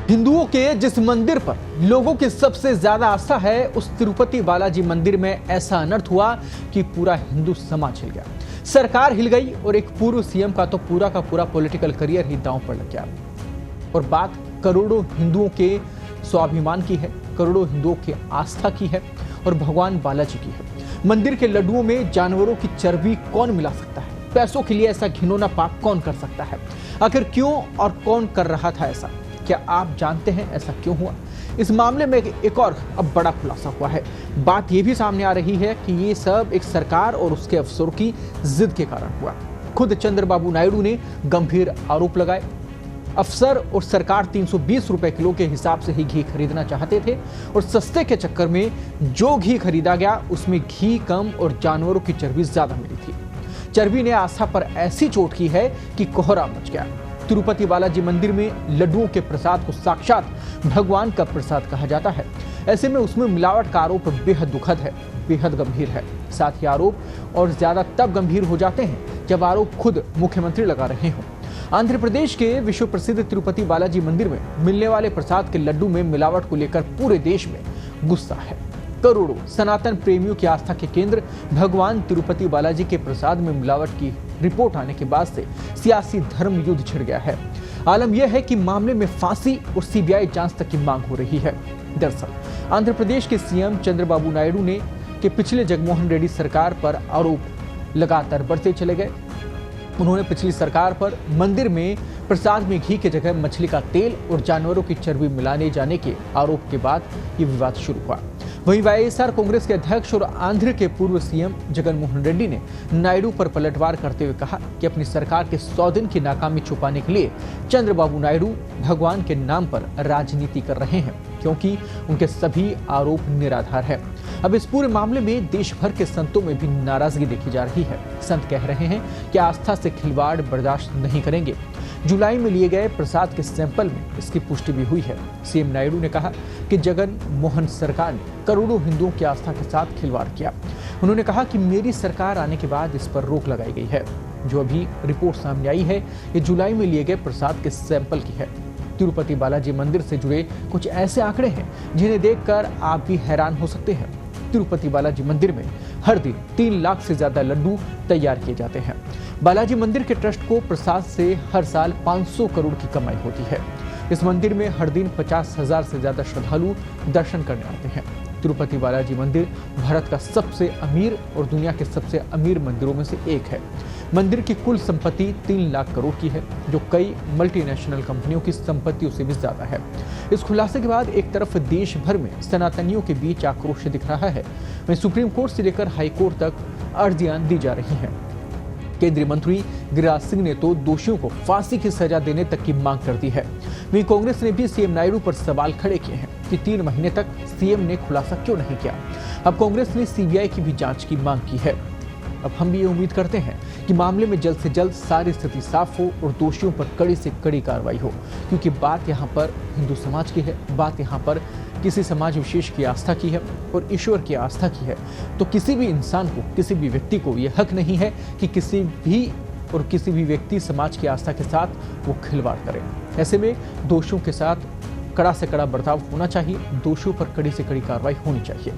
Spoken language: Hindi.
हिंदुओं के जिस मंदिर पर लोगों की सबसे ज्यादा आस्था है, उस तिरुपति बालाजी मंदिर में ऐसा अनर्थ हुआ कि पूरा हिंदू समाज हिल गया। सरकार हिल गई और एक पूर्व सीएम का तो पूरा का पूरा पॉलिटिकल करियर ही दांव पर लग गया। और बात करोड़ों हिंदुओं के स्वाभिमान की है, करोड़ों हिंदुओं की आस्था की है और भगवान बालाजी की है। मंदिर के लड्डुओं में जानवरों की चर्बी कौन मिला सकता है? पैसों के लिए ऐसा घिनौना पाप कौन कर सकता है? आखिर क्यों और कौन कर रहा था ऐसा? क्या आप जानते हैं ऐसा क्यों हुआ? इस मामले में एक और अब बड़ा खुलासा हुआ है। बात यह भी सामने आ रही है कि ये सब एक सरकार और उसके अफसरों की जिद के कारण हुआ। खुद चंद्रबाबू नायडू ने गंभीर आरोप लगाए। अफसर और सरकार 320 रुपए किलो के हिसाब से ही घी खरीदना चाहते थे और सस्ते के चक्कर में जो घी खरीदा गया उसमें घी कम और जानवरों की चर्बी ज्यादा मिली थी। चर्बी ने आस्था पर ऐसी चोट की है कि कोहरा मच गया। तिरुपति बालाजी मंदिर में लड्डुओं के प्रसाद को साक्षात भगवान का प्रसाद कहा जाता है। ऐसे में उसमें मिलावट का आरोप बेहद दुखद है, बेहद गंभीर है। साथ ही आरोप और ज्यादा तब गंभीर हो जाते हैं जब आरोप खुद मुख्यमंत्री लगा रहे हों। आंध्र प्रदेश के विश्व प्रसिद्ध तिरुपति बालाजी मंदिर में मिलने वाले प्रसाद के लड्डू में मिलावट को लेकर पूरे देश में गुस्सा है। करोड़ों सनातन प्रेमियों की आस्था के केंद्र भगवान तिरुपति बालाजी के प्रसाद में मिलावट की रिपोर्ट आने के बाद से सियासी धर्म युद्ध छिड़ गया है। आलम यह है कि मामले में फांसी और सीबीआई जांच तक की मांग हो रही है। दरअसल आंध्र प्रदेश के सीएम चंद्रबाबू नायडू ने कि पिछले जगनमोहन रेड्डी सरकार पर आरोप लगातार बढ़ते चले गए। उन्होंने पिछली सरकार पर मंदिर में प्रसाद में घी की जगह मछली का तेल और जानवरों की चर्बी मिलाने जाने के आरोप के बाद ये विवाद शुरू हुआ। वहीं वाईएसआर कांग्रेस के अध्यक्ष और आंध्र के पूर्व सीएम जगनमोहन रेड्डी ने नायडू पर पलटवार करते हुए कहा कि अपनी सरकार के 100 दिन की नाकामी छुपाने के लिए चंद्रबाबू नायडू भगवान के नाम पर राजनीति कर रहे हैं, क्योंकि उनके सभी आरोप निराधार है। अब इस पूरे मामले में देश भर के संतों में भी नाराजगी देखी जा रही है। संत कह रहे हैं कि आस्था से खिलवाड़ बर्दाश्त नहीं करेंगे। जुलाई में लिए गए प्रसाद के सैंपल में इसकी पुष्टि भी हुई है। सीएम नायडू ने कहा कि जगन मोहन सरकार ने करोड़ों हिंदुओं की आस्था के साथ खिलवाड़ किया। उन्होंने कहा कि मेरी सरकार आने के बाद इस पर रोक लगाई गई है। जो अभी रिपोर्ट सामने आई है ये जुलाई में लिए गए प्रसाद के सैंपल की है। तिरुपति बालाजी मंदिर से जुड़े कुछ ऐसे आंकड़े हैं जिन्हें देखकर आप भी हैरान हो सकते हैं। तिरुपति बालाजी मंदिर में हर दिन 3 लाख से ज्यादा लड्डू तैयार किए जाते हैं। बालाजी मंदिर के ट्रस्ट को प्रसाद से हर साल 500 करोड़ की कमाई होती है। इस मंदिर में हर दिन 50,000 से ज्यादा श्रद्धालु दर्शन करने आते हैं। तिरुपति बालाजी मंदिर भारत का सबसे अमीर और दुनिया के सबसे अमीर मंदिरों में से एक है। मंदिर की कुल संपत्ति 3 लाख करोड़ की है, जो कई मल्टीनेशनल कंपनियों की संपत्तियों से भी ज्यादा है। इस खुलासे के बाद एक तरफ देश भर में सनातनियों के बीच आक्रोश दिख रहा है, वहीं सुप्रीम कोर्ट से लेकर हाई कोर्ट तक अर्जियां दी जा रही हैं। केंद्रीय मंत्री गिरिराज सिंह ने तो दोषियों को फांसी की सजा देने तक की मांग कर दी है। वहीं कांग्रेस ने भी सीएम नायडू पर सवाल खड़े किए हैं कि 3 महीने तक सीएम ने खुलासा क्यों नहीं किया। अब कांग्रेस ने सीबीआई की भी जांच की मांग की है। अब हम भी ये उम्मीद करते हैं कि मामले में जल्द से जल्द सारी स्थिति साफ हो और दोषियों पर कड़ी से कड़ी कार्रवाई हो, क्योंकि बात यहाँ पर हिंदू समाज की है, बात यहाँ पर किसी समाज विशेष की आस्था की है और ईश्वर की आस्था की है। तो किसी भी इंसान को, किसी भी व्यक्ति को ये हक नहीं है कि किसी भी व्यक्ति समाज की आस्था के साथ वो खिलवाड़ करे। ऐसे में दोषियों के साथ कड़ा से कड़ा बर्ताव होना चाहिए, दोषियों पर कड़ी से कड़ी कार्रवाई होनी चाहिए।